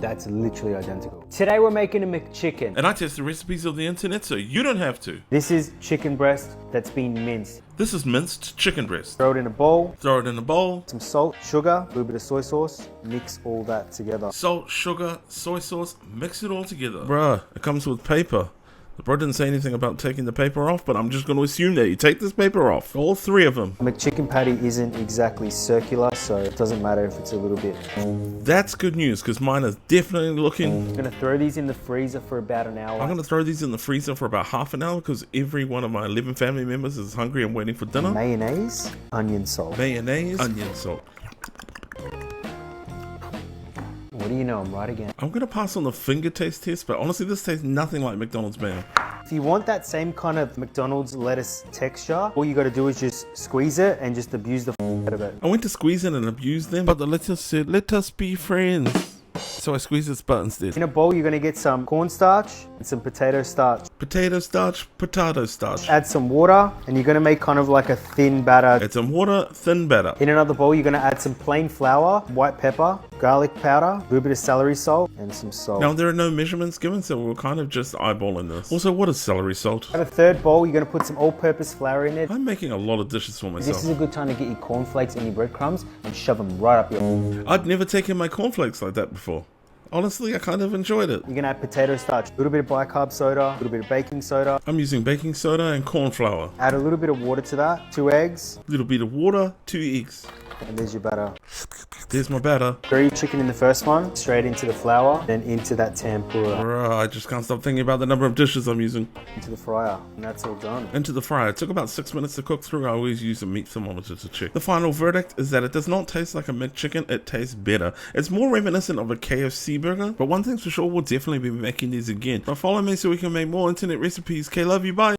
That's literally identical. Today we're making a McChicken. And I test the recipes of the internet so you don't have to. This is chicken breast that's been minced. This is minced chicken breast. Throw it in a bowl. Throw it in a bowl. Some salt, sugar, a little bit of soy sauce. Mix all that together. Salt, sugar, soy sauce, mix it all together. Bruh, it comes with paper. The bro didn't say anything about taking the paper off, but I'm just going to assume that you take this paper off. All three of them. McChicken patty isn't exactly circular, so it doesn't matter if it's a little bit. That's good news, because mine is definitely looking... I'm going to throw these in the freezer for about an hour. I'm going to throw these in the freezer for about half an hour, because every one of my 11 family members is hungry and waiting for dinner. Mayonnaise, onion salt. Mayonnaise, onion salt. What do you know, I'm right again. I'm going to pass on the finger taste test, but honestly this tastes nothing like McDonald's, man. If you want that same kind of McDonald's lettuce texture, all you got to do is just squeeze it and just abuse the out of it. I went to squeeze it and abuse them, but the lettuce said, let us be friends. So I squeezed its butt instead. In a bowl, you're going to get some cornstarch and some potato starch. Potato starch, potato starch. Add some water, and you're going to make kind of like a thin batter. Add some water, thin batter. In another bowl, you're going to add some plain flour, white pepper, garlic powder, a little bit of celery salt, and some salt. Now, there are no measurements given, so we're kind of just eyeballing this. Also, what is celery salt? In a third bowl, you're going to put some all-purpose flour in it. I'm making a lot of dishes for myself. This is a good time to get your cornflakes and your breadcrumbs and shove them right up your... I'd never taken my cornflakes like that before. Honestly, I kind of enjoyed it. You're going to add potato starch, a little bit of bicarb soda, a little bit of baking soda. I'm using baking soda and corn flour. Add a little bit of water to that, 2 eggs. A little bit of water, 2 eggs. And there's your batter. There's my batter. Throw your chicken in the first one, straight into the flour, then into that tempura. Bruh, I just can't stop thinking about the number of dishes I'm using. Into the fryer, and that's all done. Into the fryer. It took about 6 minutes to cook through. I always use a meat thermometer to check. The final verdict is that it does not taste like a McChicken, it tastes better. It's more reminiscent of a KFC burger, but one thing's for sure, we'll definitely be making these again. But follow me so we can make more internet recipes. Okay, love you, bye.